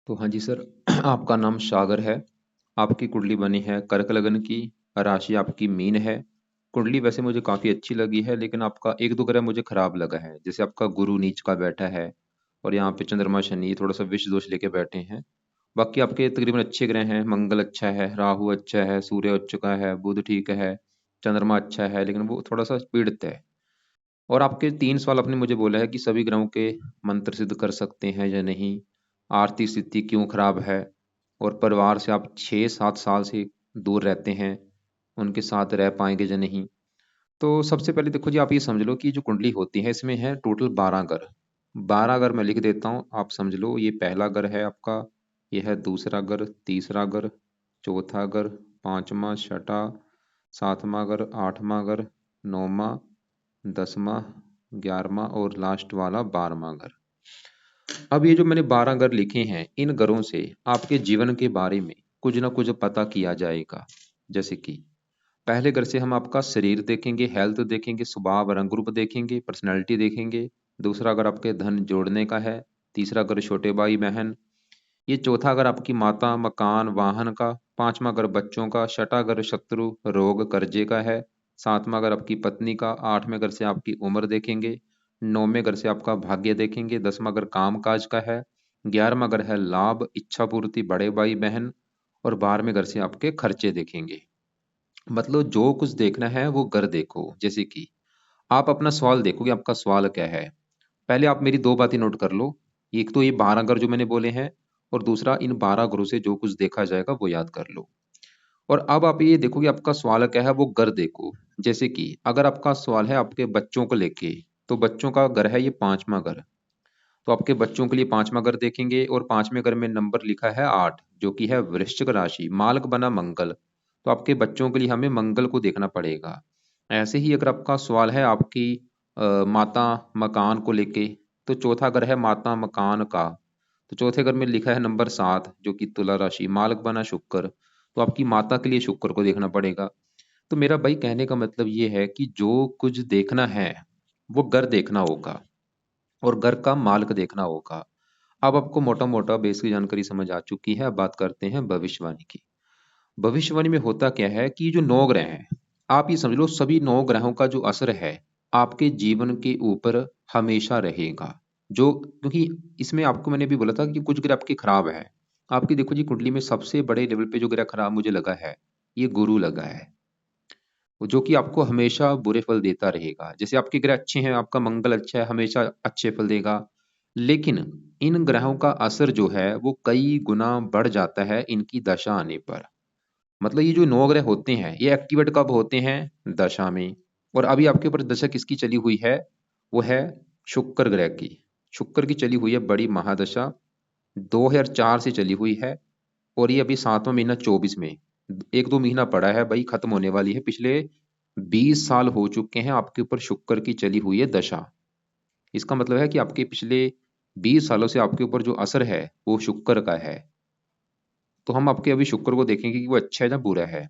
तो हाँ जी सर, आपका नाम सागर है। आपकी कुंडली बनी है कर्क लगन की। राशि आपकी मीन है। कुंडली वैसे मुझे काफ़ी अच्छी लगी है, लेकिन आपका एक दो ग्रह मुझे खराब लगा है। जैसे आपका गुरु नीच का बैठा है, और यहाँ पे चंद्रमा शनि थोड़ा सा विष दोष लेके बैठे हैं। बाकी आपके तकरीबन अच्छे ग्रह हैं। मंगल अच्छा है, राहु अच्छा है, सूर्य उच्च का है, बुध ठीक है, चंद्रमा अच्छा है, लेकिन वो थोड़ा सा पीड़ित है। और आपके 3 सवाल आपने मुझे बोला है कि सभी ग्रहों के मंत्र सिद्ध कर सकते हैं या नहीं, आर्थिक स्थिति क्यों खराब है, और परिवार से आप 6-7 साल से दूर रहते हैं, उनके साथ रह पाएंगे या नहीं। तो सबसे पहले देखो जी, आप ये समझ लो कि जो कुंडली होती है इसमें है टोटल 12 घर। 12 घर मैं लिख देता हूँ, आप समझ लो। ये पहला घर है आपका, ये है दूसरा घर, तीसरा घर, चौथा घर, पांचवा, छठा, सातवां घर, आठवां घर, नौवां, 10वां, 11वां और लास्ट वाला 12वां घर। अब ये जो मैंने 12 घर लिखे हैं, इन घरों से आपके जीवन के बारे में कुछ ना कुछ पता किया जाएगा। जैसे कि पहले घर से हम आपका शरीर देखेंगे, हेल्थ देखेंगे, स्वभाव रंग रूप देखेंगे, पर्सनैलिटी देखेंगे। दूसरा घर आपके धन जोड़ने का है। तीसरा घर छोटे भाई बहन। ये चौथा घर आपकी माता, मकान, वाहन का। पांचवा घर बच्चों का। छठा घर शत्रु, रोग, कर्जे का है। सातवां घर आपकी पत्नी का। आठवें घर से आपकी उम्र देखेंगे। नौवें घर से आपका भाग्य देखेंगे। 10वां घर काम काज का है। 11वां घर है लाभ, इच्छा पूर्ति, बड़े भाई बहन। और 12वें घर से आपके खर्चे देखेंगे। मतलब जो कुछ देखना है वो घर देखो। जैसे कि आप अपना सवाल देखो कि आपका सवाल क्या है। पहले आप मेरी दो बातें नोट कर लो। एक तो ये 12 घर जो मैंने बोले हैं, और दूसरा इन 12 घरों से जो कुछ देखा जाएगा वो याद कर लो। और अब आप ये देखो कि आपका सवाल क्या है, वो घर देखो। जैसे कि अगर आपका सवाल है आपके बच्चों को लेके, तो बच्चों का घर है ये पांचवा घर। तो आपके बच्चों के लिए पांचवा घर देखेंगे, और पांचवें घर में नंबर लिखा है 8, जो कि है वृश्चिक राशि, मालक बना मंगल। तो आपके बच्चों के लिए हमें मंगल को देखना पड़ेगा। ऐसे ही अगर आपका सवाल है आपकी माता मकान को लेके, तो चौथा घर है माता मकान का। तो चौथे घर में लिखा है नंबर 7, जो कि तुला राशि, मालक बना शुक्र। तो आपकी माता के लिए शुक्र को देखना पड़ेगा। तो मेरा भाई कहने का मतलब ये है कि जो कुछ देखना है वो घर देखना होगा, और घर का मालिक देखना होगा। अब आपको मोटा मोटा बेसिक जानकारी समझ आ चुकी है। अब बात करते हैं भविष्यवाणी की। भविष्यवाणी में होता क्या है कि जो 9 ग्रह हैं, आप ये समझ लो सभी 9 ग्रहों का जो असर है आपके जीवन के ऊपर हमेशा रहेगा। जो क्योंकि इसमें आपको मैंने भी बोला था कि कुछ ग्रह आपके खराब है। आपकी देखो जी, कुंडली में सबसे बड़े लेवल पे जो ग्रह खराब मुझे लगा है, ये गुरु लगा है, जो कि आपको हमेशा बुरे फल देता रहेगा। जैसे आपके ग्रह अच्छे हैं, आपका मंगल अच्छा है, हमेशा अच्छे फल देगा। लेकिन इन ग्रहों का असर जो है वो कई गुना बढ़ जाता है इनकी दशा आने पर। मतलब ये जो 9 ग्रह होते हैं ये एक्टिवेट कब होते हैं? दशा में। और अभी आपके ऊपर दशा किसकी चली हुई है? वो है शुक्र ग्रह की। शुक्र की चली हुई है बड़ी महादशा, 2004 से चली हुई है। और ये अभी 7वां महीना 24 में, एक दो महीना पड़ा है भाई, खत्म होने वाली है। पिछले 20 साल हो चुके हैं आपके ऊपर शुक्र की चली हुई है दशा। इसका मतलब है कि आपके पिछले 20 सालों से आपके ऊपर जो असर है वो शुक्र का है। तो हम आपके अभी शुक्र को देखेंगे कि वो अच्छा है या बुरा है।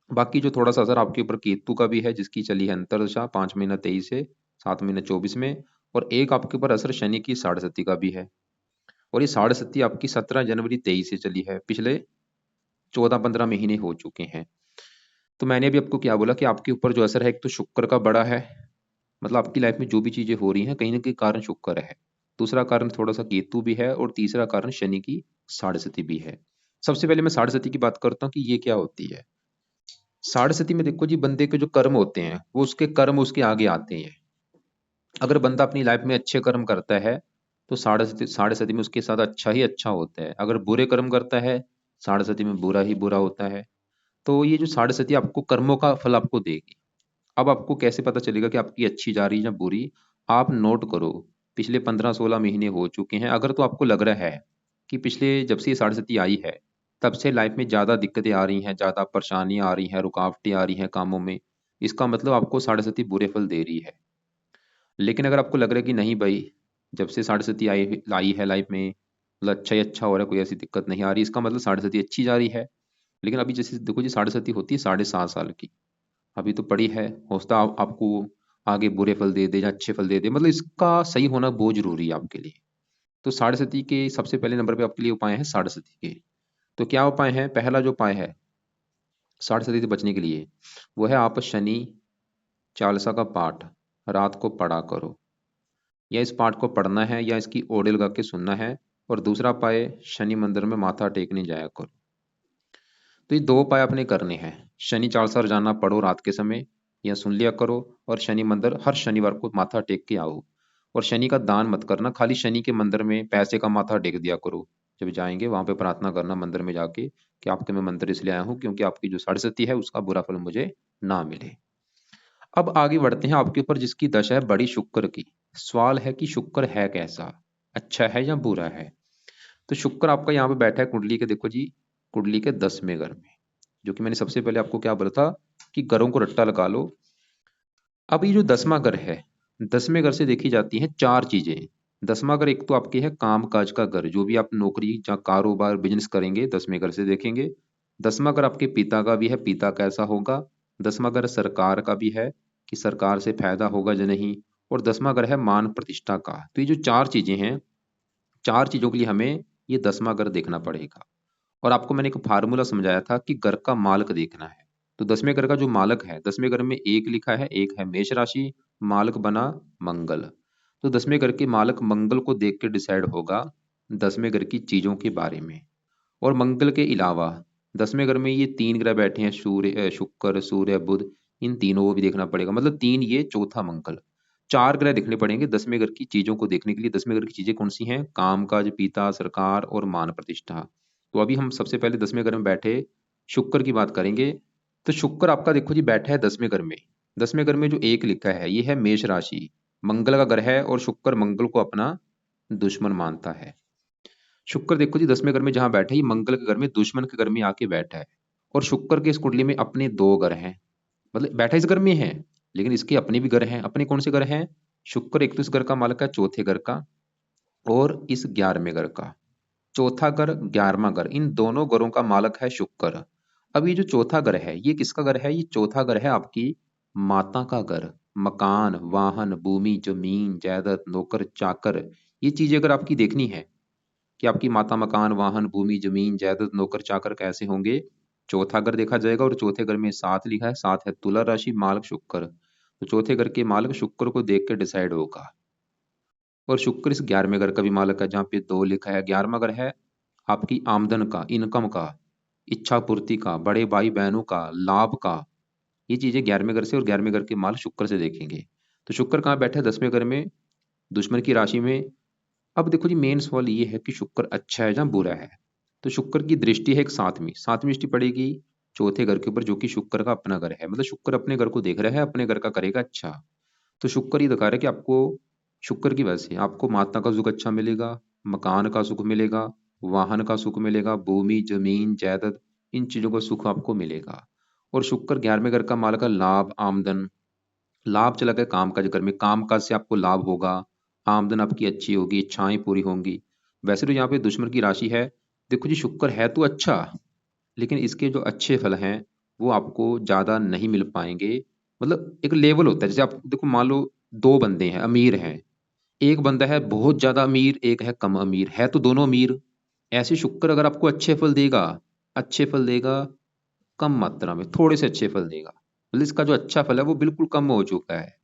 बाकी जो थोड़ा सा असर आपके ऊपर केतु का भी है, जिसकी चली है अंतरदशा 5 महीना 23 से 7 महीना 24 में। और एक आपके ऊपर असर शनि की साढ़े सती का भी है। और ये साढ़े सती आपकी 17 जनवरी 23 से चली है। पिछले 14-15 महीने हो चुके हैं। तो मैंने अभी आपको क्या बोला कि आपके ऊपर जो असर है, एक तो शुक्र का बड़ा है। मतलब आपकी लाइफ में जो भी चीजें हो रही हैं कहीं ना कहीं कारण शुक्र है। दूसरा कारण थोड़ा सा केतु भी है, और तीसरा कारण शनि की साढ़े सती भी है। सबसे पहले मैं साढ़े सती की बात करता हूँ कि ये क्या होती है। साढ़े सती में देखो जी, बंदे के जो कर्म होते हैं वो उसके कर्म उसके आगे आते हैं। अगर बंदा अपनी लाइफ में अच्छे कर्म करता है तो साढ़े सती में उसके साथ अच्छा ही अच्छा होता है। अगर बुरे कर्म करता है, साढ़े सती में बुरा ही बुरा होता है। तो ये जो साढ़े सती आपको कर्मों का फल आपको देगी। अब आपको कैसे पता चलेगा कि आपकी अच्छी जा रही है या बुरी? आप नोट करो, पिछले 15-16 महीने हो चुके हैं। अगर तो आपको लग रहा है कि पिछले जब से ये साढ़े सती आई है तब से लाइफ में ज़्यादा दिक्कतें आ रही हैं, ज़्यादा परेशानियां आ रही हैं, रुकावटें आ रही हैं कामों में, इसका मतलब आपको साढ़े सती बुरे फल दे रही है। लेकिन अगर आपको लग रहा है कि नहीं भाई, जब से साढ़े सती आई है लाइफ में, मतलब अच्छा ही अच्छा हो रहा है, कोई ऐसी दिक्कत नहीं आ रही, इसका मतलब साढ़े सती अच्छी जा रही है। लेकिन अभी जैसे देखो जी, साढ़े सती होती है 7.5 साल की, अभी तो पड़ी है। हो सकता है आपको आगे बुरे फल दे दे या अच्छे फल दे दे। मतलब इसका सही होना बहुत जरूरी है आपके लिए। तो साढ़े के सबसे पहले नंबर पे आपके लिए उपाय हैं साढ़े के। तो क्या उपाय है? पहला जो उपाय है साढ़े से बचने के लिए, वो है आप शनि चालीसा का पाठ रात को पढ़ा करो, या इस पाठ को पढ़ना है या इसकी ऑडियो लगा के सुनना है। और दूसरा उपाय, शनि मंदिर में माथा टेकने जाया करो। तो ये दो उपाय आपने करने हैं। शनि चालीसा रोजाना पढ़ो रात के समय या सुन लिया करो, और शनि मंदिर हर शनिवार को माथा टेक के आओ। और शनि का दान मत करना, खाली शनि के मंदिर में पैसे का माथा टेक दिया करो। जब जाएंगे वहां पे प्रार्थना करना मंदिर में जाके कि आपके मैं मंदिर इसलिए आया हूँ क्योंकि आपकी जो साढ़े है उसका बुरा फल मुझे ना मिले। अब आगे बढ़ते हैं आपके ऊपर जिसकी दशा है बड़ी शुक्र की। सवाल है कि शुक्र है कैसा, अच्छा है या बुरा है? तो शुक्र आपका यहाँ पे बैठा है कुंडली के, देखो जी, कुंडली के 10वें घर में, जो कि मैंने सबसे पहले आपको क्या बोला था कि घरों को रट्टा लगा लो। अब ये जो 10वां घर है, 10वें घर से देखी जाती हैं चार चीजें। 10वां घर एक तो आपके है काम काज का घर, जो भी आप नौकरी या कारोबार बिजनेस करेंगे 10वें घर से देखेंगे। 10वां घर आपके पिता का भी है, पिता कैसा होगा। 10वां घर सरकार का भी है कि सरकार से फायदा होगा या नहीं। और 10वां घर है मान प्रतिष्ठा का। तो ये जो चार चीजें हैं, चार चीजों के लिए हमें ये 10वां घर देखना पड़ेगा। और आपको मैंने एक फार्मूला समझाया था कि घर का मालक देखना है। तो 10वें घर का जो मालक है, 10वें घर में एक लिखा है, एक है मेष राशि, मालक बना मंगल। तो 10वें घर के मालक मंगल को देख के डिसाइड होगा 10वें घर की चीजों के बारे में। और मंगल के अलावा 10वें घर में ये तीन ग्रह बैठे हैं, शुक्र सूर्य बुध, इन तीनों को भी देखना पड़ेगा। मतलब तीन ये, चौथा मंगल, चार ग्रह देखने पड़ेंगे 10वें घर की चीजों को देखने के लिए। 10वें घर की चीजें कौन सी हैं? काम काज, पिता, सरकार और मान प्रतिष्ठा। तो अभी हम सबसे पहले 10वें घर में बैठे शुक्र की बात करेंगे। तो शुक्र आपका देखो जी बैठा है 10वें घर में। 10वें घर में जो एक लिखा है ये है मेष राशि, मंगल का घर है, और शुक्र मंगल को अपना दुश्मन मानता है। शुक्र देखो जी 10वें घर में जहां बैठा है, ये मंगल के घर में दुश्मन के घर में आके बैठा है। और शुक्र के इस कुंडली में अपने दो घर हैं, मतलब बैठा इस घर में है, लेकिन इसके अपने भी घर हैं। अपने कौन से घर हैं? शुक्र एक तो इस घर का मालक है चौथे घर का, और इस 11वें घर का। चौथा घर 11वां घर, इन दोनों घरों का मालक है शुक्र। अब ये जो चौथा घर है ये किसका घर है? ये चौथा घर है आपकी माता का घर। मकान, वाहन, भूमि, जमीन, जायदाद, नौकर चाकर, ये चीजें अगर आपकी देखनी है कि आपकी माता मकान, वाहन, भूमि, जमीन, जायदाद, नौकर चाकर कैसे होंगे, चौथा घर देखा जाएगा। और चौथे घर में सात लिखा है, सात है तुला राशि, मालक शुक्र। तो चौथे घर के मालक शुक्र को देख के डिसाइड होगा। और शुक्र इस 11वें घर का भी मालक है, जहाँ पे दो लिखा है। 11वां घर है आपकी आमदन का, इनकम का, इच्छा पूर्ति का, बड़े भाई बहनों का, लाभ का। ये चीजें 11वें घर से और 11वें घर के माल शुक्र से देखेंगे। तो शुक्र कहाँ बैठा है? 10वें घर में, दुश्मन की राशि में। अब देखो जी मेन सवाल ये है कि शुक्र अच्छा है या बुरा है। तो शुक्र की दृष्टि है एक सातवीं, सातवीं दृष्टि पड़ेगी चौथे घर के ऊपर, जो कि शुक्र का अपना घर है। मतलब शुक्र अपने घर को देख रहा है, अपने घर का करेगा अच्छा। तो शुक्र ये दिखा रहा है कि आपको शुक्र की वजह से आपको माता का सुख अच्छा मिलेगा, मकान का सुख मिलेगा, वाहन का सुख मिलेगा, भूमि जमीन जायदाद, इन चीजों का सुख आपको मिलेगा। और शुक्र 11वें घर का मालक है लाभ आमदन। लाभ चला गया काम काज घर में, काम काज से आपको लाभ होगा, आमदन आपकी अच्छी होगी, इच्छाएं पूरी होंगी। वैसे तो यहाँ पे दुश्मन की राशि है। देखो जी शुक्र है तो अच्छा, लेकिन इसके जो अच्छे फल हैं वो आपको ज्यादा नहीं मिल पाएंगे। मतलब एक लेवल होता है, जैसे आप देखो मान लो दो बंदे हैं अमीर हैं, एक बंदा है बहुत ज्यादा अमीर, एक है कम अमीर, है तो दोनों अमीर। ऐसे शुक्र अगर आपको अच्छे फल देगा, अच्छे फल देगा कम मात्रा में, थोड़े से अच्छे फल देगा। मतलब इसका जो अच्छा फल है वो बिल्कुल कम हो चुका है।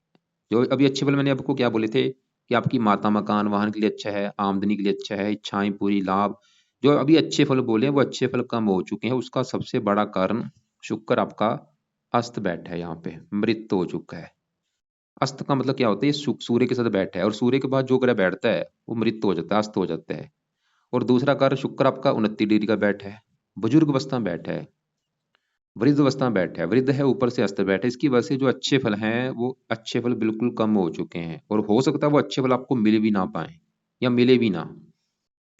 जो अभी अच्छे फल मैंने आपको क्या बोले थे कि आपकी माता मकान वाहन के लिए अच्छा है, आमदनी के लिए अच्छा है, इच्छाएं पूरी, लाभ, जो अभी अच्छे फल बोले हैं वो अच्छे फल कम हो चुके हैं। उसका सबसे बड़ा कारण शुक्र आपका अस्त बैठा है, यहाँ पे मृत हो चुका है। अस्त का मतलब क्या होता है? ये सूर्य के साथ बैठा है, और सूर्य के बाद जो ग्रह बैठता है वो मृत हो जाता है, अस्त हो जाता है। और दूसरा कारण शुक्र आपका 29 डिग्री का बैठा है, बुजुर्ग अवस्था में बैठा है, वृद्ध अवस्था में बैठा है, वृद्ध है ऊपर से अस्त बैठा है। इसकी वजह से जो अच्छे फल हैं वो अच्छे फल बिल्कुल कम हो चुके हैं, और हो सकता है वो अच्छे फल आपको मिल भी ना पाए या मिले भी ना।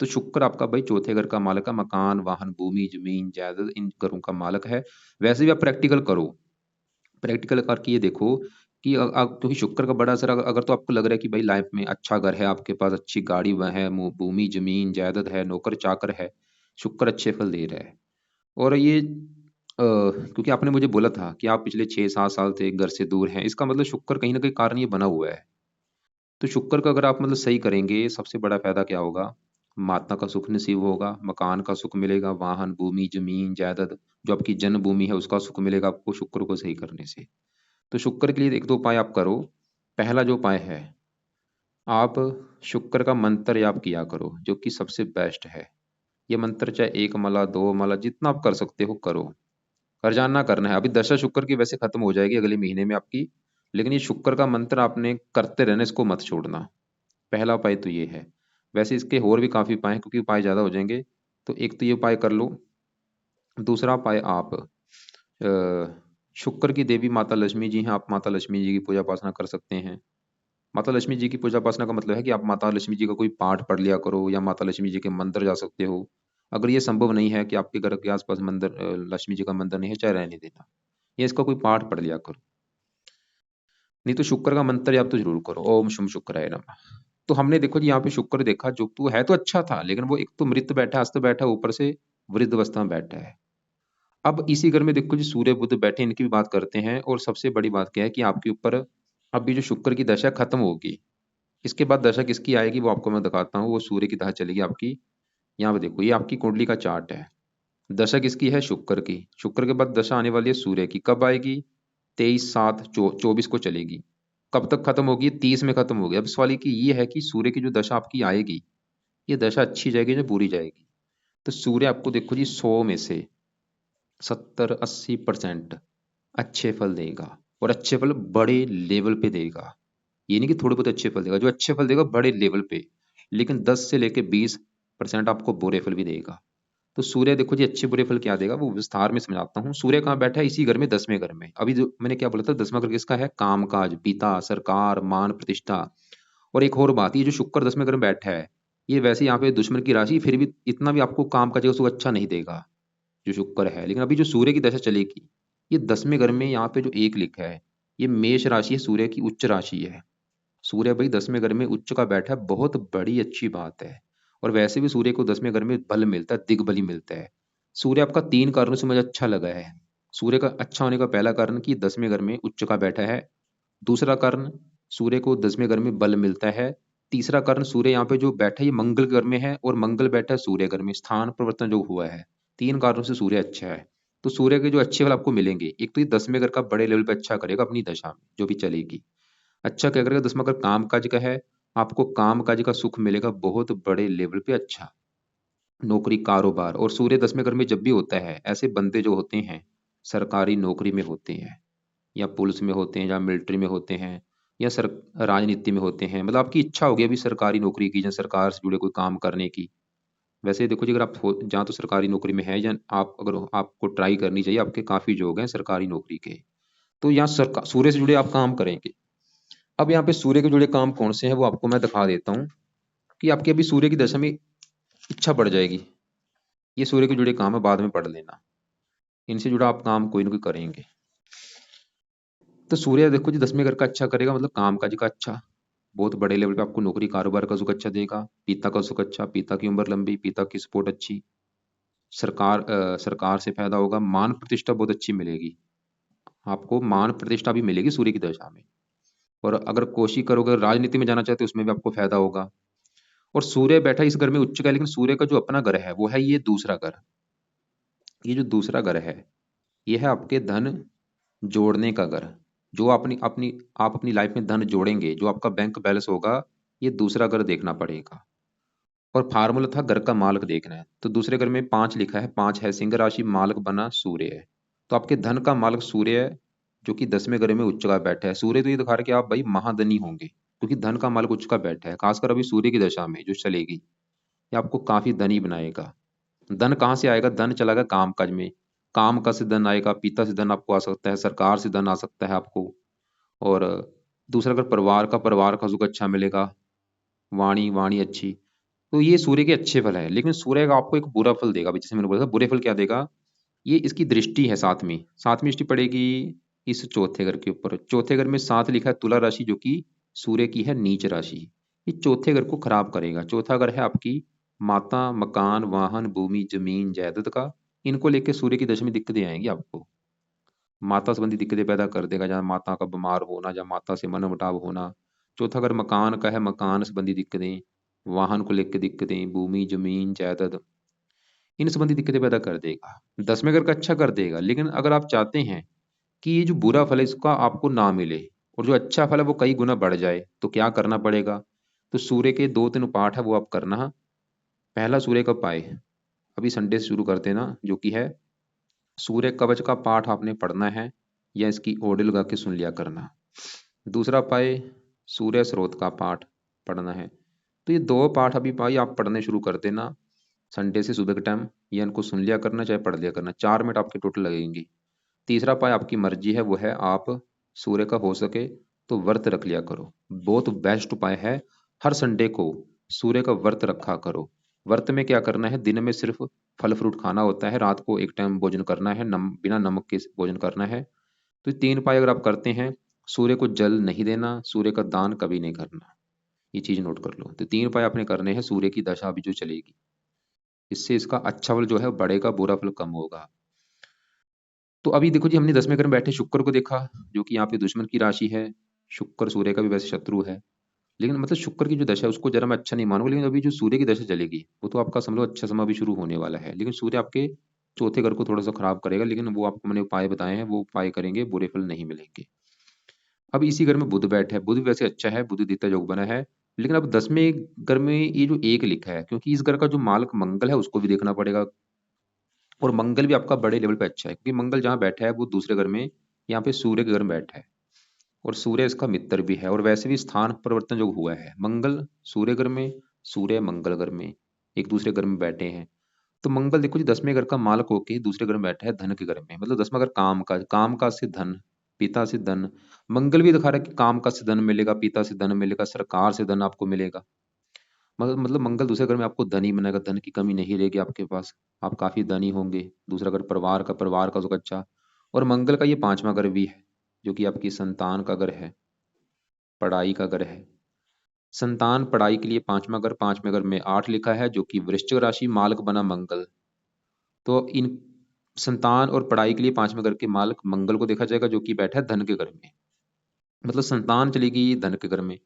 तो शुक्र आपका भाई चौथे घर का मालक है, मकान वाहन भूमि जमीन जायदाद, इन घरों का मालक है। वैसे भी आप प्रैक्टिकल करो, प्रैक्टिकल करके ये देखो कि क्योंकि शुक्र का बड़ा असर, अगर तो आपको लग रहा है कि भाई लाइफ में अच्छा घर है, आपके पास अच्छी गाड़ी वह है, भूमि जमीन जायदाद है, नौकर चाकर है, शुक्र अच्छे फल दे रहा है। और ये क्योंकि आपने मुझे बोला था कि आप पिछले 6-7 साल से घर से दूर हैं, इसका मतलब शुक्र कहीं ना कहीं कारण ये बना हुआ है। तो शुक्र का अगर आप मतलब सही करेंगे, सबसे बड़ा फायदा क्या होगा? माता का सुख नसीब होगा, मकान का सुख मिलेगा, वाहन, भूमि, जमीन, जायदाद, जो आपकी जन्मभूमि है उसका सुख मिलेगा आपको शुक्र को सही करने से। तो शुक्र के लिए एक दो उपाय आप करो। पहला जो उपाय है, आप शुक्र का मंत्र याद किया करो, जो कि सबसे बेस्ट है। ये मंत्र चाहे एक माला, दो माला, जितना आप कर सकते हो करो। रोजाना करना है। अभी दशा शुक्र की वैसे खत्म हो जाएगी अगले महीने में आपकी, लेकिन ये शुक्र का मंत्र आपने करते रहना, इसको मत छोड़ना। पहला उपाय तो ये है। वैसे इसके और भी काफी उपाय हैं, क्योंकि उपाय ज्यादा हो जाएंगे। तो एक तो ये उपाय कर लो। दूसरा उपाय, आप शुक्र की देवी माता लक्ष्मी जी हैं, आप माता लक्ष्मी जी की पूजा उपासना कर सकते हैं। माता लक्ष्मी जी की पूजा उपासना का मतलब है कि आप माता लक्ष्मी जी का कोई पाठ पढ़ लिया करो, या माता लक्ष्मी जी के मंदिर जा सकते हो। अगर ये संभव नहीं है कि आपके घर के आसपास मंदिर, लक्ष्मी जी का मंदिर नहीं है, चाहे रहने देना, या इसका कोई पाठ पढ़ लिया करो। नहीं तो शुक्र का मंत्र आप तो जरूर करो, ओम शुम शुक्राय नमः। तो हमने देखो जी यहाँ पे शुक्र देखा, जो तो है तो अच्छा था, लेकिन वो एक तो मृत बैठा, अस्त बैठा, ऊपर से वृद्ध अवस्था में बैठा है। अब इसी घर में देखो जी सूर्य बुध बैठे, इनकी भी बात करते हैं। और सबसे बड़ी बात क्या है कि आपके ऊपर अभी जो शुक्र की दशा खत्म होगी, इसके बाद दशा किसकी आएगी वो आपको मैं दिखाता हूँ। वो सूर्य की दशा चलेगी आपकी। यहाँ पे देखो, ये आपकी कुंडली का चार्ट है। दशा किसकी है? शुक्र की। शुक्र के बाद दशा आने वाली है सूर्य की। कब आएगी? 23/7/24 को चलेगी। कब तक खत्म होगी? 30 में खत्म होगी। अब सवाल की ये है कि सूर्य की जो दशा आपकी आएगी, ये दशा अच्छी जाएगी या बुरी जाएगी? तो सूर्य आपको देखो जी 100 में से 70-80% अच्छे फल देगा। और अच्छे फल बड़े लेवल पे देगा। ये नहीं कि थोड़े बहुत अच्छे फल देगा, जो अच्छे फल देगा बड़े लेवल पे। लेकिन 10 से लेके 20% आपको बुरे फल भी देगा। तो सूर्य देखो जी अच्छे बुरे फल क्या देगा वो विस्तार में समझाता हूँ। सूर्य कहाँ बैठा है? इसी घर में, 10वें घर में। अभी जो मैंने क्या बोला था, 10वां घर किसका है? काम काज, पिता, सरकार, मान प्रतिष्ठा। और एक और बात, ये जो शुक्र 10वें घर में बैठा है, ये वैसे यहाँ पे दुश्मन की राशि, फिर भी इतना भी आपको काम काज का सुख अच्छा नहीं देगा जो शुक्र है। लेकिन अभी जो सूर्य की दशा चलेगी, ये 10वें घर में यहाँ पे जो एक लिखा है, ये मेष राशि है, सूर्य की उच्च राशि है। सूर्य भाई 10वें घर में उच्च का बैठा है, बहुत बड़ी अच्छी बात है। और वैसे भी सूर्य को 10वें घर में बल मिलता है, दिग्बली मिलता है। सूर्य आपका 3 कारणों से मुझे अच्छा लगा है। सूर्य का अच्छा होने का पहला कारण कि 10वें घर में उच्च का बैठा है। दूसरा कारण, सूर्य को 10वें घर में बल मिलता है। तीसरा कारण, सूर्य यहाँ पे जो बैठा है ये मंगल घर में है, और मंगल बैठा है सूर्य घर में, स्थान परिवर्तन जो हुआ है। 3 कारणों से सूर्य अच्छा है। तो सूर्य के जो अच्छे फल आपको मिलेंगे, एक तो ये 10वें घर का बड़े लेवल पे अच्छा करेगा अपनी दशा में जो भी चलेगी। अच्छा क्या करेगा? 10वां घर काम काज का है। आपको काम काज का सुख मिलेगा बहुत बड़े लेवल पे। अच्छा, नौकरी, कारोबार। और सूर्य 10वें घर में जब भी होता है, ऐसे बंदे जो होते हैं सरकारी नौकरी में होते हैं, या पुलिस में होते हैं, या मिलिट्री में होते हैं, या सर राजनीति में होते हैं, मतलब आपकी इच्छा होगी अभी सरकारी नौकरी की, या सरकार से जुड़े कोई काम करने की। वैसे देखो जी, अगर आप जहाँ तो सरकारी नौकरी में है, या आप अगर आपको ट्राई करनी चाहिए, आपके काफी योग हैं सरकारी नौकरी के। तो यहाँ सरकार, सूर्य से जुड़े आप काम करेंगे। अब यहाँ पे सूर्य के जुड़े काम कौन से हैं वो आपको मैं दिखा देता हूँ, कि आपकी अभी सूर्य की दशा में इच्छा बढ़ जाएगी। ये सूर्य के जुड़े काम है, बाद में पढ़ लेना। इनसे जुड़ा आप काम कोई ना कोई करेंगे। तो सूर्य देखो जी 10वें घर का अच्छा करेगा, मतलब काम काज का अच्छा, बहुत बड़े लेवल पे आपको नौकरी कारोबार का सुख अच्छा देगा। पिता का सुख अच्छा, पिता की उम्र लंबी, पिता की सपोर्ट अच्छी। सरकार से फायदा होगा। मान प्रतिष्ठा बहुत अच्छी मिलेगी। आपको मान प्रतिष्ठा भी मिलेगी सूर्य की दशा में। और अगर कोशिश करोगे राजनीति में जाना चाहते हो, उसमें भी आपको फायदा होगा। और सूर्य बैठा इस घर में उच्च का है, लेकिन सूर्य का जो अपना घर है वो है ये दूसरा घर। ये जो दूसरा घर है, ये है आपके धन जोड़ने का घर। जो अपनी अपनी आप अपनी लाइफ में धन जोड़ेंगे, जो आपका बैंक बैलेंस होगा, ये दूसरा घर देखना पड़ेगा। और फार्मूला था घर का मालक देखना है। तो दूसरे घर में 5 लिखा है, 5 है सिंह राशि, मालक बना सूर्य है। तो आपके धन का मालक सूर्य है, जो कि 10वें घर में उच्च का बैठा है। सूर्य तो ये दिखा रहा है कि आप भाई महाधनी होंगे, क्योंकि धन का मालक उच्च का बैठा है। खासकर अभी सूर्य की दशा में जो चलेगी, ये आपको काफी धनी बनाएगा। धन कहाँ से आएगा? धन चला गया काम काज में। काम का से धन आएगा, पिता से धन आपको आ सकता है, सरकार से धन आ सकता है आपको। और दूसरा अगर परिवार का सुख अच्छा मिलेगा। वाणी वाणी अच्छी। तो ये सूर्य के अच्छे फल है। लेकिन सूर्य का आपको एक बुरा फल देगा। अभी जैसे मैंने बोला था, बुरे फल क्या देगा? ये इसकी दृष्टि है सातवीं दृष्टि पड़ेगी इस चौथे घर के ऊपर। चौथे घर में 7 लिखा है, तुला राशि, जो कि सूर्य की है नीच राशि। ये चौथे घर को खराब करेगा। चौथा घर है आपकी माता, मकान, वाहन, भूमि, जमीन, जायदाद का। इनको लेके सूर्य की दशा में दिक्कतें आएंगी आपको। माता संबंधी दिक्कतें पैदा कर देगा, जहाँ माता का बीमार होना, या माता से मनमुटाव होना, चौथा घर मकान का है, मकान संबंधी दिक्कतें, वाहन को लेकर दिक्कतें, भूमि जमीन जायदाद, इन संबंधी दिक्कतें पैदा कर देगा। 10वें घर का अच्छा कर देगा, लेकिन अगर आप चाहते हैं कि ये जो बुरा फल है इसका आपको ना मिले और जो अच्छा फल है वो कई गुना बढ़ जाए, तो क्या करना पड़ेगा? तो सूर्य के 2-3 पाठ है वो आप करना। पहला सूर्य का उपाय अभी संडे से शुरू करते ना, जो कि है सूर्य कवच का पाठ आपने पढ़ना है या इसकी ऑडियो लगा के सुन लिया करना। दूसरा उपाय सूर्य स्रोत का पाठ पढ़ना है। तो ये दो पाठ अभी भाई आप पढ़ने शुरू कर देना संडे से सुबह के टाइम, या इनको सुन लिया करना चाहे पढ़ लिया करना, 4 मिनट आपके टोटल लगेंगे। तीसरा उपाय आपकी मर्जी है, वो है आप सूर्य का हो सके तो व्रत रख लिया करो। बहुत बेस्ट उपाय है, हर संडे को सूर्य का व्रत रखा करो। व्रत में क्या करना है, दिन में सिर्फ फल फ्रूट खाना होता है, रात को एक टाइम भोजन करना है, बिना नमक के भोजन करना है। तो ये 3 उपाय अगर आप करते हैं, सूर्य को जल नहीं देना, सूर्य का दान कभी नहीं करना, ये चीज नोट कर लो। तो 3 उपाय आपने करने हैं, सूर्य की दशा अभी जो चलेगी इससे इसका अच्छा फल जो है बढ़ेगा, बुरा फल कम होगा। तो अभी देखो जी, हमने 10वें घर में बैठे शुक्र को देखा, जो कि यहाँ पे दुश्मन की राशि है। शुक्र सूर्य का भी वैसे शत्रु है, लेकिन मतलब शुक्र की जो दशा है उसको जरा मैं अच्छा नहीं मानूंगा, लेकिन अभी जो सूर्य की दशा चलेगी वो तो आपका समझ लो अच्छा समय अभी शुरू होने वाला है। लेकिन सूर्य आपके चौथे घर को थोड़ा सा खराब करेगा, लेकिन वो आपको मैंने उपाय बताए हैं, वो उपाय करेंगे बुरे फल नहीं मिलेंगे। अब इसी घर में बुध बैठा है, बुध वैसे अच्छा है, बुध द्वितीय योग बना है। लेकिन अब 10वें घर में ये जो एक लिखा है, क्योंकि इस घर का जो मालक मंगल है उसको भी देखना पड़ेगा, और मंगल भी आपका बड़े लेवल पे अच्छा है, क्योंकि मंगल जहाँ बैठा है वो दूसरे घर में, यहाँ पे सूर्य के घर में बैठा है, और सूर्य इसका मित्र भी है, और वैसे भी स्थान परिवर्तन जो हुआ है, मंगल सूर्य घर में, सूर्य मंगल घर में, एक दूसरे घर में बैठे हैं। तो मंगल देखो जी 10वें घर का मालक होके दूसरे घर में बैठा है धन के घर में, मतलब 10वां घर काम का से धन, पिता से धन। मंगल भी दिखा रहा है कि काम का से धन मिलेगा, पिता से धन मिलेगा, सरकार से धन आपको मिलेगा। मतलब मंगल दूसरे घर में आपको धनी बनाएगा, धन की कमी नहीं रहेगी आपके पास, आप काफी धनी होंगे। दूसरा घर परिवार का सुख अच्छा। और मंगल का ये 5वां घर भी है, जो कि आपकी संतान का घर है, पढ़ाई का घर है। संतान पढ़ाई के लिए 5वां घर, 5वें घर में 8 लिखा है, जो कि वृश्चिक राशि, मालक बना मंगल। तो इन संतान और पढ़ाई के लिए 5वें घर के मालक मंगल को देखा जाएगा, जो कि बैठा है धन के घर में, मतलब संतान चलेगी धन के घर में।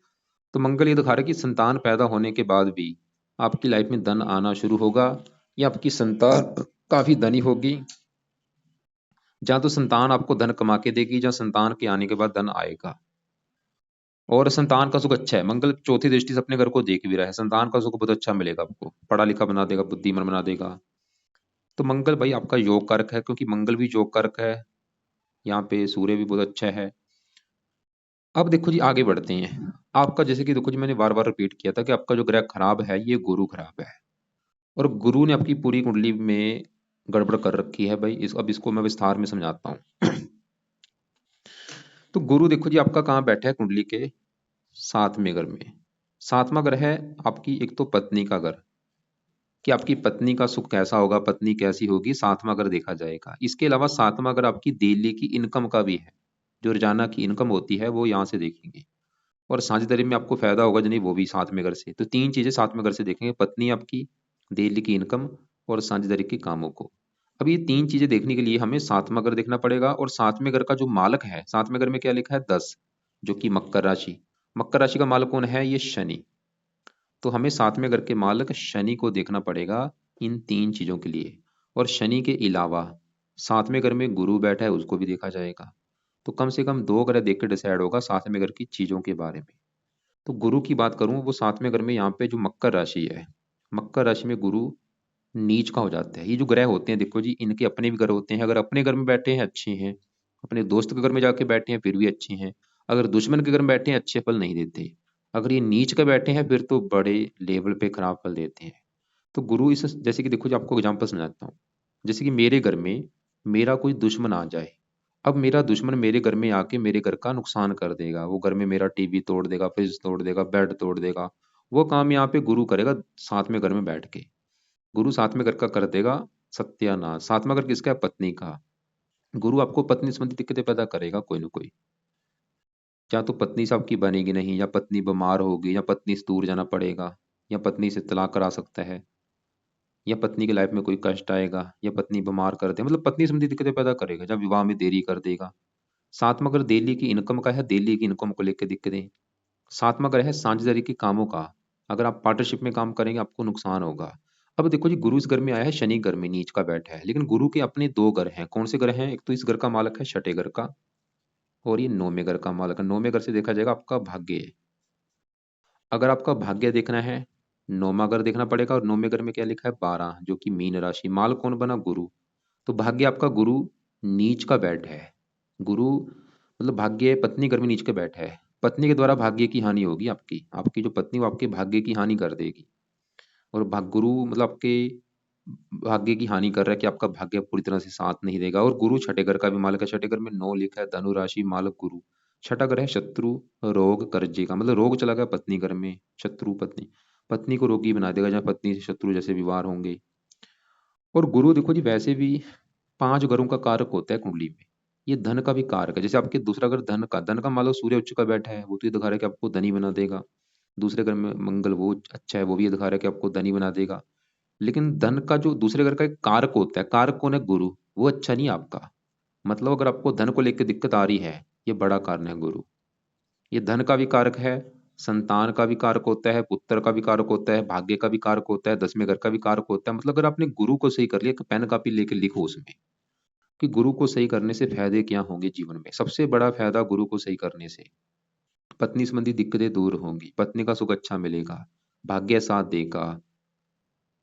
तो मंगल ये दिखा रहा है कि संतान पैदा होने के बाद भी आपकी लाइफ में धन आना शुरू होगा, या आपकी संतान काफी धनी होगी, जहां तो संतान आपको धन कमा के देगी, जहां संतान के आने के बाद धन आएगा। और संतान का सुख अच्छा है, मंगल चौथी दृष्टि से अपने घर को देख भी रहा है, संतान का सुख बहुत अच्छा मिलेगा आपको, पढ़ा लिखा बना देगा, बुद्धिमान बना देगा। तो मंगल भाई आपका योग कारक है, क्योंकि मंगल भी योग कारक है, यहाँ पे सूर्य भी बहुत अच्छा है। अब देखो जी आगे बढ़ते हैं। आपका जैसे कि देखो जी मैंने बार बार रिपीट किया था कि आपका जो ग्रह खराब है ये गुरु खराब है, और गुरु ने आपकी पूरी कुंडली में गड़बड़ कर रखी है भाई। अब इसको मैं विस्तार में समझाता हूँ। तो गुरु देखो जी आपका कहाँ बैठा है कुंडली के 7वें घर में। 7वां घर है आपकी एक तो पत्नी का घर, कि आपकी पत्नी का सुख कैसा होगा, पत्नी कैसी होगी, 7वां घर देखा जाएगा। इसके अलावा 7वां घर आपकी डेली की इनकम का भी है, जो रोजाना की इनकम होती है वो यहाँ से देखेंगे। और साझेदारी में आपको फायदा होगा जो नहीं, वो भी 7वें घर से। तो 3 चीजें 7वें घर से देखेंगे, पत्नी आपकी, डेली की इनकम, और साझेदारी के कामों को। अब ये 3 चीजें देखने के लिए हमें 7वां घर देखना पड़ेगा, और 7वें घर का जो मालक है, 7वें घर में क्या लिखा है 10, जो कि मकर राशि। मकर राशि का मालक कौन है, ये शनि। तो हमें 7वें घर के मालक शनि को देखना पड़ेगा इन 3 चीजों के लिए। और शनि के अलावा 7वें घर में गुरु बैठा है, उसको भी देखा जाएगा। तो कम से कम 2 ग्रह देख के डिसाइड होगा 7वें घर की चीजों के बारे में। तो गुरु की बात करूं, वो 7वें घर में यहाँ पे जो मकर राशि है, मकर राशि में गुरु नीच का हो जाता है। ये जो ग्रह होते हैं देखो जी, इनके अपने भी घर होते हैं, अगर अपने घर में बैठे हैं अच्छे हैं, अपने दोस्त के घर में जाके बैठे हैं फिर भी अच्छे हैं, अगर दुश्मन के घर में बैठे हैं अच्छे फल नहीं देते, अगर ये नीच के बैठे हैं फिर तो बड़े लेवल पे खराब फल देते हैं। तो गुरु इस, जैसे कि देखो जी आपको एग्जाम्पल समझाता हूँ। जैसे कि मेरे घर में मेरा कोई दुश्मन आ जाए, अब मेरा दुश्मन मेरे घर में आके मेरे घर का नुकसान कर देगा, वो घर में मेरा टीवी तोड़ देगा, फ्रिज तोड़ देगा, बेड तोड़ देगा, वो काम यहाँ पे गुरु करेगा 7वें घर में बैठ के। गुरु 7वें घर का कर देगा सत्यानाश। 7वां घर किसका है, पत्नी का। गुरु आपको पत्नी संबंधी दिक्कतें पैदा करेगा कोई ना कोई, या तो पत्नी से आपकी बनेगी नहीं, या पत्नी बीमार होगी, या पत्नी से दूर जाना पड़ेगा, या पत्नी से तलाक करा सकता है, या पत्नी की लाइफ में कोई कष्ट आएगा, या पत्नी बीमार कर दे, मतलब पत्नी संबंधी दिक्कतें पैदा करेगा, जब विवाह में देरी कर देगा। 7वां घर दिल्ली की इनकम का है, दिल्ली की इनकम को लेकर दिक्कतें। सातवां ग्रह है साझेदारी के कामों का। अगर आप पार्टनरशिप में काम करेंगे आपको नुकसान होगा। अब देखो जी, गुरु इस घर में आया है, शनि घर में नीच का बैठा है, लेकिन गुरु के अपने दो घर हैं। कौन से घर हैं? एक तो इस घर का मालक है छठे घर का, और ये नौवें घर का मालक है। नौवें घर से देखा जाएगा आपका भाग्य। अगर आपका भाग्य देखना है, नौवां घर देखना पड़ेगा, और नौवें घर में क्या लिखा है? 12, जो कि मीन राशि। माल कौन बना? गुरु। तो भाग्य आपका गुरु नीच का बैठ है। गुरु मतलब भाग्य पत्नी घर में नीच के बैठा है। पत्नी के द्वारा भाग्य की हानि होगी आपकी। आपकी जो पत्नी वो आपके भाग्य की हानि कर देगी। और भाग गुरु मतलब आपके भाग्य की हानि कर रहा है कि आपका भाग्य पूरी तरह से साथ नहीं देगा। और गुरु छठे घर का भी मालिक है। छठे घर में 9 लिखा है, धनु राशि, मालक गुरु। छठा घर है शत्रु, रोग, कर्जे का। मतलब रोग चला गया पत्नी घर में, शत्रु पत्नी, पत्नी को रोगी बना देगा, जहाँ पत्नी से शत्रु जैसे व्यवहार होंगे। और गुरु देखो जी, वैसे भी 5 घरों का कारक होता है कुंडली में। ये धन का भी कारक है। जैसे आपके दूसरा घर धन का मान लो सूर्य उच्च का बैठा है, वो तो ये दिखा रहा है कि आपको धनी बना देगा। दूसरे घर में मंगल वो अच्छा है, वो भी ये दिखा रहा है कि आपको धनी बना देगा। लेकिन धन का जो दूसरे घर का एक कारक होता है, कारक कौन है? गुरु। वो अच्छा नहीं है आपका। मतलब अगर आपको धन को लेकर दिक्कत आ रही है, ये बड़ा कारण है गुरु। ये धन का भी कारक है, संतान का भी कारक होता है, पुत्र का भी कारक होता है, भाग्य का भी कारक होता है, 10वें घर का भी कारक होता है। मतलब अगर आपने गुरु को सही कर लिया, एक पेन कॉपी लेके लिखो उसमें कि गुरु को सही करने से फायदे क्या होंगे जीवन में। सबसे बड़ा फायदा गुरु को सही करने से पत्नी संबंधी दिक्कतें दूर होंगी, पत्नी का सुख अच्छा मिलेगा, भाग्य साथ देगा।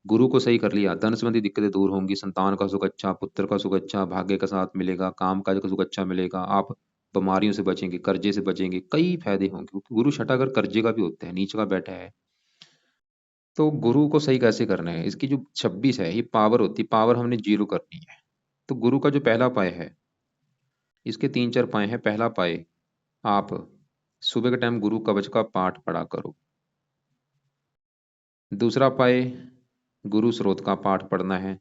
गुरु को सही कर लिया, धन संबंधी दिक्कतें दूर होंगी, संतान का सुख अच्छा, पुत्र का सुख अच्छा, भाग्य का साथ मिलेगा, काम काज का सुख अच्छा मिलेगा, आप बीमारियों से बचेंगे, कर्जे से बचेंगे, कई फायदे होंगे। क्योंकि गुरु छठा घर कर्जे का भी होता है, नीच का बैठा है। तो गुरु को सही कैसे करना है? इसकी जो 26 है, ये पावर होती है, पावर हमने जीरो करनी है। तो गुरु का जो पहला पाय है, इसके 3-4 पाए हैं। पहला पाए, आप सुबह के टाइम गुरु कवच का पाठ पढ़ा करो। दूसरा पाए, गुरु स्रोत का पाठ पढ़ना है।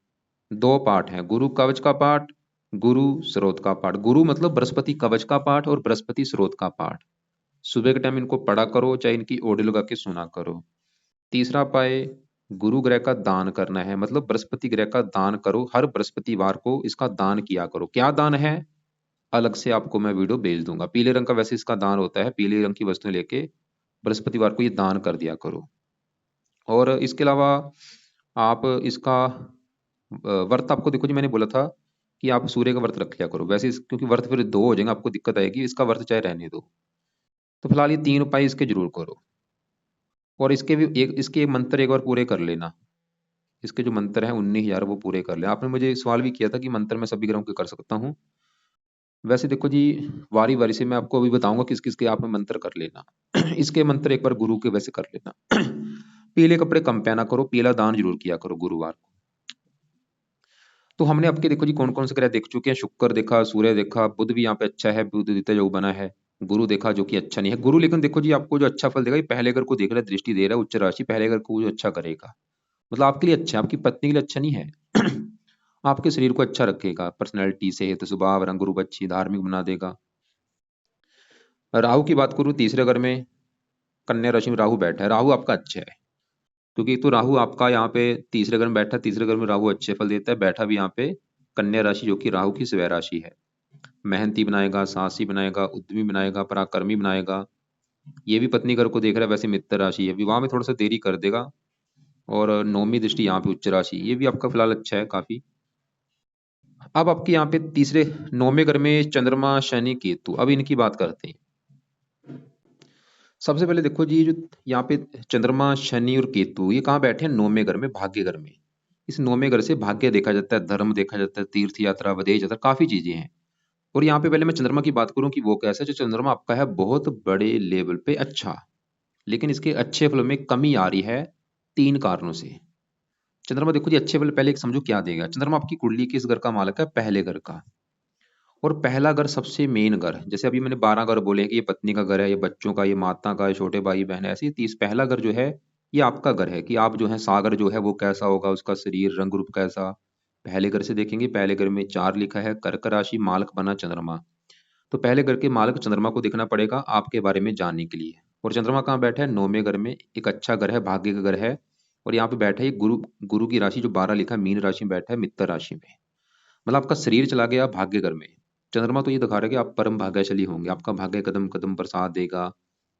दो पाठ हैं, गुरु कवच का पाठ, गुरु स्रोत का पाठ। गुरु मतलब बृहस्पति कवच का पाठ और बृहस्पति स्रोत का पाठ। सुबह के टाइम इनको पढ़ा करो, चाहे इनकी ऑडियो लगा के सुना करो। तीसरा पाए, गुरु ग्रह का दान करना है। मतलब बृहस्पति ग्रह का दान करो, हर बृहस्पतिवार को इसका दान किया करो। क्या दान है? अलग से आपको मैं वीडियो भेज दूंगा। पीले रंग का वैसे इसका दान होता है, पीले रंग की वस्तुएं लेके बृहस्पतिवार को ये दान कर दिया करो। और इसके अलावा आप इसका व्रत, आपको देखो जी मैंने बोला था कि आप सूर्य का व्रत रख लिया करो। वैसे क्योंकि व्रत फिर दो हो जाएंगे, आपको दिक्कत आएगी, इसका व्रत चाहे रहने दो। तो फिलहाल ये 3 उपाय इसके जरूर करो। और इसके भी इसके मंत्र एक बार पूरे कर लेना। इसके जो मंत्र हैं 19,000 वो पूरे कर ले। आपने मुझे सवाल भी किया था कि मंत्र मैं सभी ग्रहों के कर सकता हूँ। वैसे देखो जी, वारी वारी से मैं आपको अभी बताऊंगा किस किस के आप में मंत्र कर लेना। इसके मंत्र एक बार गुरु के वैसे कर लेना। पीले कपड़े कम पहना करो, पीला दान जरूर किया करो गुरुवार को। तो हमने आपके देखो जी कौन कौन से ग्रह देख चुके हैं। शुक्र देखा, सूर्य देखा, बुध भी यहाँ पे अच्छा है, बुध द्वितीय योग बना है। गुरु देखा जो कि अच्छा नहीं है गुरु, लेकिन देखो जी आपको जो अच्छा फल देगा, ये पहले घर को देख रहा है, दृष्टि दे रहा है, उच्च राशि पहले घर को जो अच्छा करेगा। मतलब आपके लिए अच्छा है, आपकी पत्नी के लिए अच्छा नहीं है। आपके शरीर को अच्छा रखेगा, पर्सनैलिटी, सेहत, स्वभाव, रंग रूप अच्छी, धार्मिक बना देगा। राहु की बात करूं, तीसरे घर में कन्या राशि में राहु बैठा है। राहु आपका अच्छा है, क्योंकि एक तो राहु आपका यहाँ पे तीसरे घर में बैठा है। तीसरे घर में राहु अच्छे फल देता है, बैठा भी यहाँ पे कन्या राशि, जो कि राहु की स्वय राशि है। मेहनती बनाएगा, साहसी बनाएगा, उद्यमी बनाएगा, पराक्रमी बनाएगा। ये भी पत्नी घर को देख रहा है, वैसे मित्र राशि है, विवाह में थोड़ा सा देरी कर देगा। और नौवीं दृष्टि यहाँ पे उच्च राशि, ये भी आपका फिलहाल अच्छा है काफी। अब आपके यहाँ पे तीसरे नौवें घर में चंद्रमा, शनि, केतु। अब इनकी बात करते हैं। सबसे पहले देखो जी, ये जो यहाँ पे चंद्रमा, शनि और केतु, ये कहाँ बैठे हैं? नौवें घर में, भाग्य घर में। इस नौवें घर से भाग्य देखा जाता है, धर्म देखा जाता है, तीर्थ यात्रा, विदेश यात्रा, काफी चीजें हैं। और यहाँ पे पहले मैं चंद्रमा की बात करूं कि वो कैसा है। जो चंद्रमा आपका है बहुत बड़े लेवल पे अच्छा, लेकिन इसके अच्छे फलों में कमी आ रही है 3 कारणों से। चंद्रमा देखो जी अच्छे फल पहले एक समझो क्या देगा। चंद्रमा आपकी कुंडली के इस घर का मालक है, पहले घर का। और पहला घर सबसे मेन घर, जैसे अभी मैंने 12 घर बोले हैं कि ये पत्नी का घर है, ये बच्चों का, ये माता का, ये छोटे भाई बहन है, ऐसे ही 30 पहला घर जो है ये आपका घर है। कि आप जो है सागर जो है वो कैसा होगा, उसका शरीर, रंग रूप कैसा। पहले घर से देखेंगे। पहले घर में 4 लिखा है, कर्क राशि, मालक बना चंद्रमा। तो पहले घर के मालक चंद्रमा को देखना पड़ेगा आपके बारे में जानने के लिए। और चंद्रमा कहाँ बैठा है? नौवें घर में। एक अच्छा घर है, भाग्य का घर है। और यहाँ पे बैठा है गुरु। गुरु की राशि जो 12 लिखा है, मीन राशि में बैठा है, मित्र राशि में। मतलब आपका शरीर चला गया भाग्य घर में। चंद्रमा तो ये दिखा रहा है कि आप परम भाग्यशाली होंगे, आपका भाग्य कदम कदम पर साथ देगा।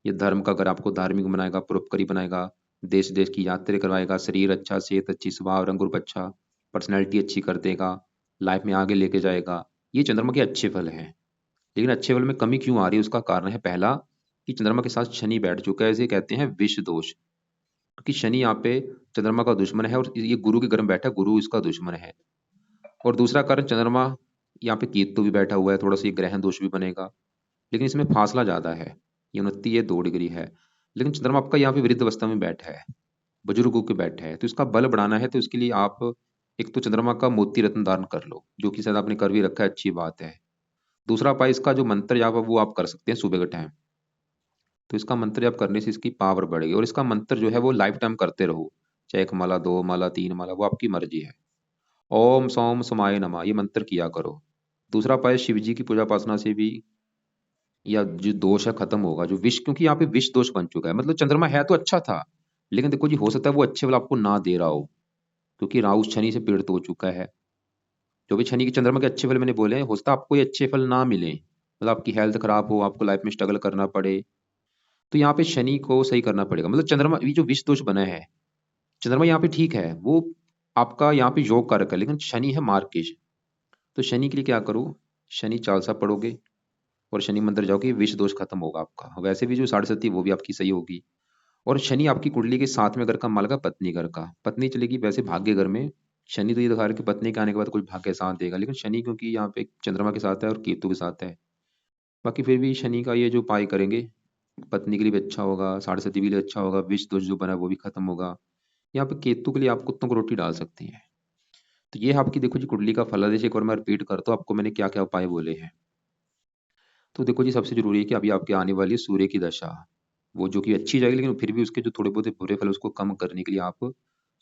ये धर्म का अगर आपको धार्मिक बनाएगा, परोपकारी बनाएगा, देश देश की यात्रा करवाएगा, शरीर अच्छा, सेहत अच्छी, स्वभाव रंग रूप अच्छा, पर्सनैलिटी अच्छी कर देगा, लाइफ में आगे लेके जाएगा। ये चंद्रमा के अच्छे फल हैं। लेकिन अच्छे फल में कमी क्यों आ रही है, उसका कारण है पहला कि चंद्रमा के साथ शनि बैठ चुका है, इसे कहते हैं विष दोष। क्योंकि शनि यहाँ पे चंद्रमा का दुश्मन है और ये गुरु के घर में बैठा है, गुरु इसका दुश्मन है। और दूसरा कारण, चंद्रमा यहाँ पे केतु भी बैठा हुआ है, थोड़ा सा ये ग्रहण दोष भी बनेगा। लेकिन इसमें फासला ज्यादा है, ये 29 ये 2 डिग्री है। लेकिन चंद्रमा आपका यहाँ पे वृद्ध अवस्था में बैठा है, बुजुर्गों के बैठा है, तो इसका बल बढ़ाना है, तो इसके लिए आप एक तो चंद्रमा का मोती रत्न धारण कर लो, जो कि शायद आपने कर भी रखा है, अच्छी बात है। दूसरा उपाय, इसका जो मंत्र जाप है वो आप कर सकते हैं सुबह के टाइम। तो इसका मंत्र जाप करने से इसकी पावर बढ़ेगी, और इसका मंत्र जो है वो लाइफ टाइम करते रहो, चाहे 1 माला 2 माला 3 माला, वो आपकी मर्जी है। ओम सोम समाय नमः, ये मंत्र किया करो। दूसरा उपाय, शिव जी की पूजा उपासना से भी या जो दोष है खत्म होगा, जो विष, क्योंकि यहाँ पे विष दोष बन चुका है। मतलब चंद्रमा है तो अच्छा था, लेकिन देखो जी, हो सकता है वो अच्छे फल आपको ना दे रहा हो, क्योंकि राहु शनि से पीड़ित हो चुका है। जो भी शनि की चंद्रमा के अच्छे फल मैंने बोले हैं, हो सकता है आपको ये अच्छे फल ना मिले, मतलब आपकी हेल्थ खराब हो, आपको लाइफ में स्ट्रगल करना पड़े। तो यहाँ पे शनि को सही करना पड़ेगा। मतलब चंद्रमा, ये जो विष दोष बना है, चंद्रमा यहाँ पे ठीक है, वो आपका यहाँ पे योग कारक है, लेकिन शनि है मार्केश। तो शनि के लिए क्या करो, शनि चालीसा पढ़ोगे और शनि मंदिर जाओगे, विष दोष खत्म होगा आपका। वैसे भी जो 7.5 वो भी आपकी सही होगी। और शनि आपकी कुंडली के 7वें घर का मालक है, पत्नी घर का। पत्नी चलेगी वैसे भाग्य घर में। शनि तो ये दिखा रहा है कि पत्नी के आने के बाद कुछ भाग्य साथ देगा, लेकिन शनि क्योंकि यहाँ पे चंद्रमा के साथ है और केतु के साथ है, बाकी फिर भी शनि का ये जो उपाय करेंगे, पत्नी के लिए भी अच्छा होगा, 7.5 के लिए अच्छा होगा, विष दोष जो बना है वो भी खत्म होगा। यहाँ पे केतु के लिए आप कुत्तों को रोटी डाल सकती हैं। तो ये आपकी देखो जी कुंडली का फलादेश, एक बार मैं रिपीट करता हूँ आपको, मैंने क्या क्या उपाय बोले हैं। तो देखो जी, सबसे जरूरी है कि अभी आपके आने वाली सूर्य की दशा, वो जो कि अच्छी जाएगी, लेकिन फिर भी उसके जो थोड़े बहुत बुरे फल उसको कम करने के लिए आप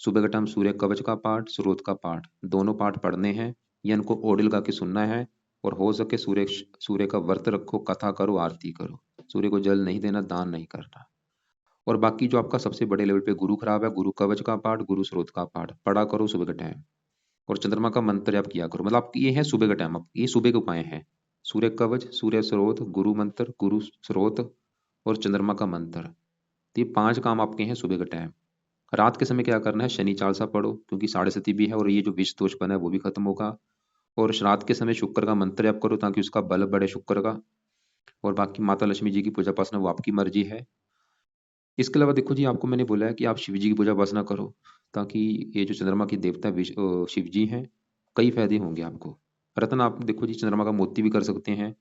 सुबह का टाइम सूर्य कवच का पाठ, स्रोत का पाठ, दोनों पाठ पढ़ने हैं, या इनको ओडिल गा के सुनना है। और हो सके सूर्य सूर्य का व्रत रखो, कथा करो, आरती करो। सूर्य को जल नहीं देना, दान नहीं करना। और बाकी जो आपका सबसे बड़े लेवल पे गुरु खराब है, गुरु कवच का पाठ, गुरु स्रोत का पाठ पढ़ा करो सुबह के टाइम। और चंद्रमा का मंत्र आप किया करो। मतलब आप ये है सुबह के टाइम, आप ये सुबह के उपाय हैं, सूर्य कवच, सूर्य स्रोत, गुरु मंत्र, गुरु स्रोत और चंद्रमा का मंत्र। तो ये 5 काम आपके हैं सुबह के टाइम। रात के समय क्या करना है, शनि चालीसा पढ़ो, क्योंकि 7.5 भी है और ये जो विष दोष बना है वो भी खत्म होगा। और रात के समय शुक्र का मंत्र जप करो, ताकि उसका बल बढ़े शुक्र का। और बाकी माता लक्ष्मी जी की पूजा उपासना वो आपकी मर्जी है। इसके अलावा देखो जी, आपको मैंने बोला है कि आप शिव जी की पूजा उपासना करो, ताकि ये जो चंद्रमा की देवता शिव जी हैं, कई फायदे होंगे आपको। रत्न आप देखो जी, चंद्रमा का मोती भी कर सकते हैं,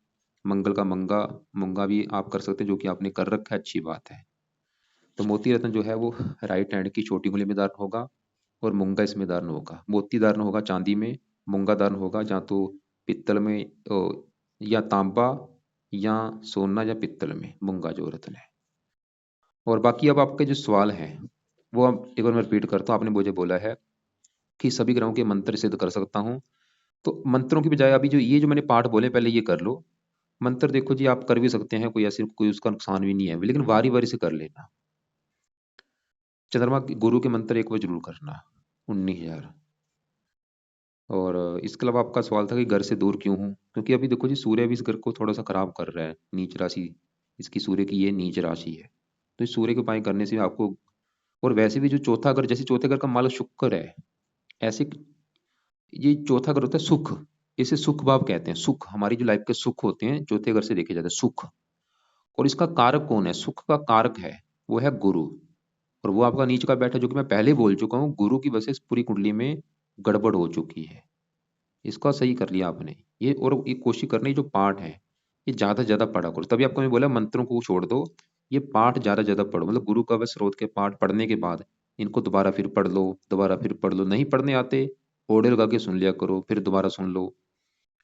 मंगल का मंगा मुंगा भी आप कर सकते हैं, जो कि आपने कर रखा है, अच्छी बात है। तो मोती रत्न जो है वो राइट हैंड की छोटी उंगली में धारण होगा, और मूंगा इसमें धारण होगा। मोती धारण होगा चांदी में, मूंगा धारण होगा या तो पित्तल में, या तांबा, या सोना, या पित्तल में मूंगा जो रत्न है। और बाकी अब आपके जो सवाल हैं, वो अब एक बार मैं रिपीट करता हूँ। आपने मुझे बोला है कि सभी ग्रहों के मंत्र सिद्ध कर सकता हूँ, तो मंत्रों की बजाय अभी जो ये जो मैंने पाठ बोले पहले ये कर लो। मंत्र देखो जी, आप कर भी सकते हैं, कोई ऐसी कोई उसका नुकसान भी नहीं है, लेकिन बारी बारी से कर लेना। चंद्रमा के गुरु के मंत्र एक बार जरूर करना, 19,000। और इसके अलावा आपका सवाल था कि घर से दूर क्यों हूँ, क्योंकि अभी देखो जी, सूर्य भी इस घर को थोड़ा सा खराब कर रहा है, नीच राशि इसकी सूर्य की ये नीच राशि है। तो इस सूर्य के उपाय करने से आपको, और वैसे भी जो चौथा घर, जैसे चौथे घर का मालक शुक्र है, ऐसे ये चौथा घर होता है सुख। इसे सुख भाव कहते हैं। सुख, हमारी जो लाइफ के सुख होते हैं चौथे घर से देखे जाते हैं, सुख। और इसका कारक कौन है, सुख का कारक है, वो है गुरु। और वो आपका नीच का बैठा, जो कि मैं पहले बोल चुका हूँ, गुरु की वजह से इस पूरी कुंडली में गड़बड़ हो चुकी है। इसका सही कर लिया आपने ये, और ये कोशिश करनी, जो पाठ है ये ज्यादा से ज्यादा पढ़ा करो। तभी आपको मैं बोला मंत्रों को छोड़ दो, ये पाठ ज्यादा से ज्यादा पढ़ो। मतलब गुरु का व स्रोत के पाठ पढ़ने के बाद इनको दोबारा फिर पढ़ लो, दोबारा फिर पढ़ लो। नहीं पढ़ने आते, ऑडियो लगा के सुन लिया करो, फिर दोबारा सुन लो।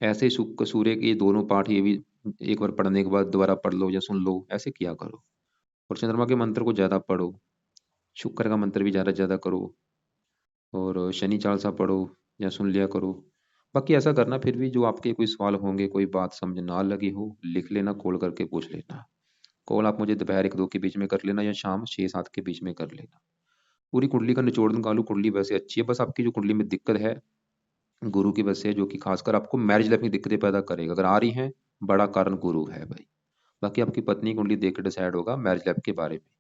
ऐसे ही शुक्र सूर्य के ये दोनों पाठ, ये भी एक बार पढ़ने के बाद दोबारा पढ़ लो या सुन लो, ऐसे किया करो। और चंद्रमा के मंत्र को ज्यादा पढ़ो, शुक्र का मंत्र भी ज्यादा से ज्यादा करो, और शनि चालीसा पढ़ो या सुन लिया करो। बाकी ऐसा करना, फिर भी जो आपके कोई सवाल होंगे, कोई बात समझ ना लगी हो, लिख लेना, कॉल करके पूछ लेना। कॉल आप मुझे दोपहर 1-2 के बीच में कर लेना, या शाम 6-7 के बीच में कर लेना। पूरी कुंडली का निचोड़ निकालू, कुंडली वैसे अच्छी है, बस आपकी जो कुंडली में दिक्कत है गुरु की वजह से, जो कि खासकर आपको मैरिज लाइफ में दिक्कतें पैदा करेगा। अगर आ रही हैं, बड़ा कारण गुरु है भाई। बाकी आपकी पत्नी की कुंडली देख के डिसाइड होगा मैरिज लाइफ के बारे में।